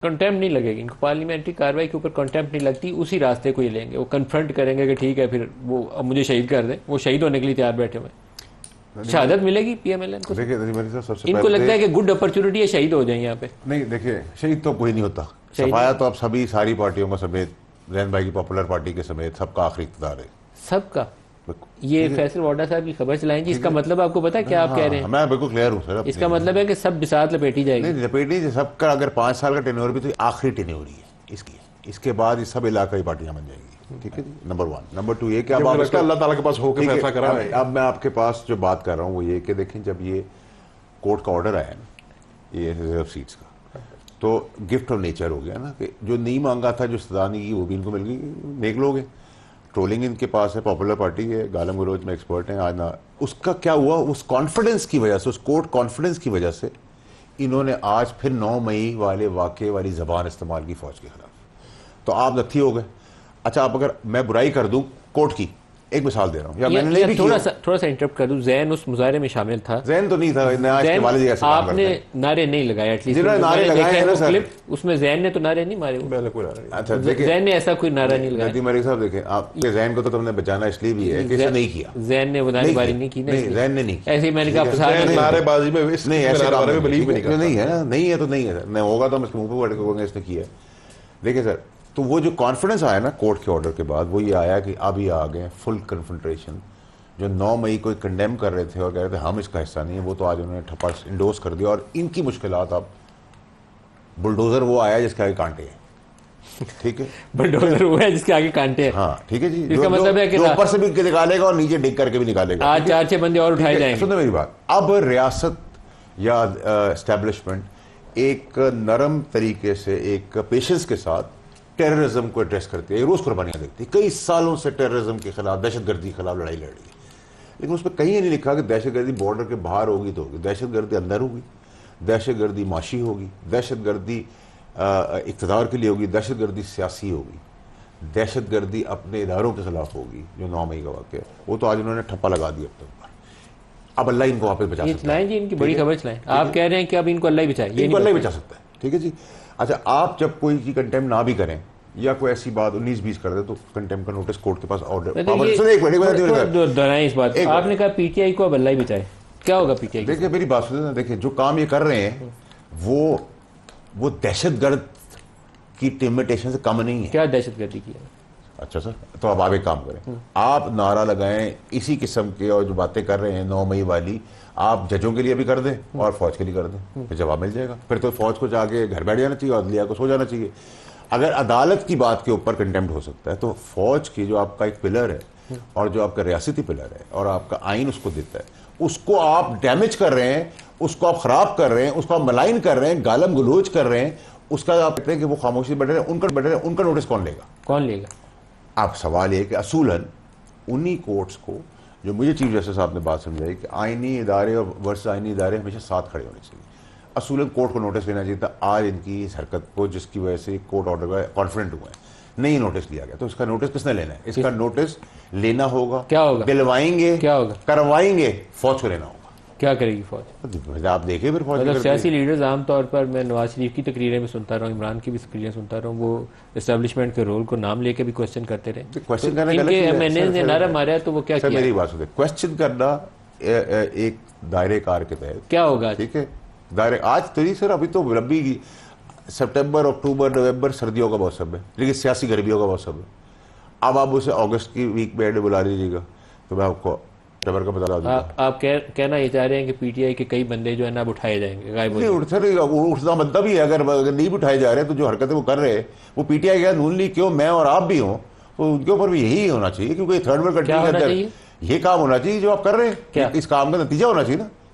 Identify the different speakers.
Speaker 1: Contempt नहीं लगेगी इनको, पार्लियामेंट्री कार्रवाई के ऊपर कंटेम्प्ट नहीं लगती, उसी रास्ते को ये लेंगे। वो कन्फ्रंट करेंगे कि ठीक है फिर वो अब मुझे शहीद कर दें, वो शहीद होने के लिए तैयार बैठे हुए। शहादत मिलेगी पीएमएलएन को।
Speaker 2: देखिए
Speaker 1: इनको लगता है कि गुड अपॉर्चुनिटी है, शहीद हो जाए यहाँ पे।
Speaker 2: नहीं, देखिए शहीद तो कोई नहीं होता। सफाया तो अब सभी सारी पार्टियों का समेत, जैन भाई की पॉपुलर पार्टी के समेत सबका आखिरी इख्तियार है
Speaker 1: सबका। ये फैसल वाडा साहब की खबर चलाएं जी, इसका मतलब आपको पता है क्या आप कह रहे हैं?
Speaker 2: मैं बिल्कुल क्लियर हूँ सर।
Speaker 1: इसका मतलब है कि सब बिसात लपेटी जाएगी।
Speaker 2: नहीं लपेटी सबका, अगर 5 साल का टेन्योर भी तो आखिरी टेन्योर ही है इसकी। इसके बाद ये सब इलाकाई पार्टियां बन जाएगी। ठीक है जी, नंबर 1। नंबर 2 ये कि अब
Speaker 3: अल्लाह ताला के पास होकर फैसला करा है।
Speaker 2: अब मैं आपके पास जो बात कर रहा हूँ वो ये कि देखें, जब ये कोर्ट का ऑर्डर आया ना ये रिजर्व सीट्स का, तो गिफ्ट ऑफ नेचर हो गया ना कि जो नहीं मांगा था, जो सजा नहीं की, वो भी इनको मिल गई। नेक लोग हैं, ट्रोलिंग इनके पास है, पॉपुलर पार्टी है, गालम गलोच में एक्सपर्ट हैं। आज ना उसका क्या हुआ, उस कॉन्फिडेंस की वजह से, उस कोर्ट कॉन्फिडेंस की वजह से इन्होंने आज फिर 9 मई वाले वाक़े वाली ज़बान इस्तेमाल की फौज के खिलाफ। तो आप नत्थी हो गए। अच्छा, आप अगर मैं बुराई कर दूं कोर्ट की, एक मिसाल दे रहा हूं, या मैंने भी
Speaker 1: थोड़ा सा इंटरप्ट कर दूं, जैन उस मुजाहरे में शामिल था।
Speaker 2: जैन तो नहीं था,
Speaker 1: आपने नारे नहीं लगाए, एटलीस्ट
Speaker 2: नारे लगाए ना सर,
Speaker 1: उसमें जैन ने तो नारे नहीं मारे।
Speaker 2: अच्छा,
Speaker 1: जैन ने ऐसा कोई नारा नहीं लगाया।
Speaker 2: मलिक साहब देखें, आपके जैन को तो तुमने बचाना इसलिए भी है कि इसे नहीं किया।
Speaker 1: जैन ने वो नारेबाजी नहीं की।
Speaker 2: नहीं, जैन ने नहीं,
Speaker 1: ऐसे ही मैंने कहा
Speaker 3: नारेबाजी में नहीं,
Speaker 2: ऐसे बिलीव नहीं है ना, नहीं है तो नहीं है, नहीं होगा तो हम इसके मुंह पे बैठ के इसने किया। देखिए सर, तो वो जो कॉन्फिडेंस आया ना कोर्ट के ऑर्डर के बाद, वो ये आया कि अब ये आ गए फुल कन्फ्रंटेशन। जो 9 मई को कंडेम कर रहे थे और कह रहे थे हम इसका हिस्सा नहीं है, वो तो आज उन्होंने ठप्पा इंडोर्स कर दिया। और इनकी मुश्किलात, अब बुलडोजर वो आया जिसके आगे कांटे हैं। ठीक है,
Speaker 1: बुलडोजर वो है जिसके आगे कांटे हैं।
Speaker 2: हाँ ठीक है जी,
Speaker 1: इसका मतलब है कि
Speaker 2: ऊपर से भी निकालेगा और नीचे डिग करके भी निकालेगा।
Speaker 1: आज 4-6 बंदे और उठाए जाएंगे।
Speaker 2: सुनो मेरी बात, अब रियासत या एस्टेब्लिशमेंट एक नरम तरीके से, एक पेशेंस के साथ टेररिज्म को एड्रेस करती है। रोज कुर्बानियां देती है, कई सालों से टेररिज्म के खिलाफ, दहशतगर्दी के खिलाफ लड़ाई लड़ रही है। लेकिन उसमें कहीं ये नहीं लिखा कि दहशतगर्दी बॉर्डर के बाहर होगी तो होगी, दहशतगर्दी अंदर होगी, दहशतगर्दी माशी होगी, दहशतगर्दी इक़्तिदार के लिए होगी, दहशतगर्दी सियासी होगी, दहशतगर्दी अपने इदारों के खिलाफ होगी। जो 9 मई का वाक़या, वो तो आज उन्होंने ठप्पा लगा दिया अब तक। अब अल्लाह इनको वापस बचा सकता है।
Speaker 1: इनकी बड़ी खबर चलाएं। आप कह रहे हैं कि अब इनको अल्लाह ही बचाए,
Speaker 2: इनको अल्लाह ही बचा सकता है। ठीक है जी। अच्छा, आप जब कोई की कंटेम्प्ट ना भी करें या कोई ऐसी बात 19-20 कर दे तो कंटेम्प्ट का नोटिस कोर्ट के पास ऑर्डर।
Speaker 1: इस बात आपने कहा पीटीआई को अब अल्लाह ही बचाए, क्या होगा पीटीआई?
Speaker 2: देखिए मेरी बात सुनिए ना, देखिए जो काम ये कर रहे हैं वो दहशतगर्द की टिमिटेशन से कम नहीं है।
Speaker 1: क्या दहशतगर्दी की है?
Speaker 2: अच्छा सर, तो अब आप एक काम करें, आप नारा लगाएं इसी किस्म के, और जो बातें कर रहे हैं 9 मई वाली, आप जजों के लिए भी कर दें और फौज के लिए कर दें, फिर जवाब मिल जाएगा। फिर तो फौज को जाके घर बैठ जाना चाहिए और अदलिया को सो जाना चाहिए। अगर अदालत की बात के ऊपर कंटेम्प्ट हो सकता है, तो फौज की जो आपका एक पिलर है और जो आपका रियासती पिलर है और आपका आइन उसको देता है, उसको आप डैमेज कर रहे हैं, उसको आप खराब कर रहे हैं, उसको आप मलाइन कर रहे हैं, गालम गलोच कर रहे हैं, उसका आप कहते हैं कि वो खामोशी बैठे रहे, उनका नोटिस कौन लेगा?
Speaker 1: कौन लेगा?
Speaker 2: आप सवाल ये कि असूलन उन्हीं कोर्ट्स को, जो मुझे चीफ जस्टिस साहब ने बात समझाई कि आईनी इदारे और वर्ष आईनी इदारे हमेशा साथ खड़े होने चाहिए, असूलन कोर्ट को नोटिस लेना चाहिए था। आज इनकी इस हरकत को, जिसकी वजह से कोर्ट ऑर्डर का कॉन्फिडेंट हुआ है, नहीं नोटिस लिया गया, तो इसका नोटिस किसने लेना है? इसका नोटिस लेना होगा,
Speaker 1: क्या होगा?
Speaker 2: दिलवाएंगे,
Speaker 1: क्या होगा?
Speaker 2: करवाएंगे, फौज को लेना होगा।
Speaker 1: क्या करेगी फौज?
Speaker 2: आप देखिए फिर फौज,
Speaker 1: मतलब सियासी लीडर्स आमतौर पर, मैं नवाज शरीफ की तकरीरें में सुनता रहा हूँ, इमरान की भी तकरीरें सुनता रहा हूँ, वो एस्टेब्लिशमेंट के रोल को नाम लेके भी क्वेश्चन करते रहे।
Speaker 2: क्वेश्चन करने
Speaker 1: एमएनए ने नारा मारा, तो वो क्या किया?
Speaker 2: मेरी बात सुनिए, क्वेश्चन करना एक दायरे कार के तहत
Speaker 1: क्या होगा?
Speaker 2: ठीक है, दायरे आज तो नहीं सर, अभी तो लंबी सितंबर, अक्टूबर, नवंबर सर्दियों का मौसम है, लेकिन सियासी गर्मियों का मौसम है। अब आप उसे अगस्त की वीक में एंड बुला लीजिएगा तो मैं आपको सितंबर का पता लगा।
Speaker 1: आप कहना ये चाह रहे हैं कि पीटीआई के कई बंदे जो है ना उठाए जाएंगे, गायब हो
Speaker 2: जाएंगे? उठना बनता भी है, अगर नहीं भी उठाए जा रहे हैं तो जो हरकतें वो कर रहे हैं, वो पीटीआई का नून लीग क्यों, मैं और आप भी हों, तो उनके ऊपर भी यही होना चाहिए, क्योंकि थर्ड वर्ल्ड कंट्री के अंदर ये काम होना चाहिए जो आप कर रहे हैं, इस काम का नतीजा होना चाहिए ना।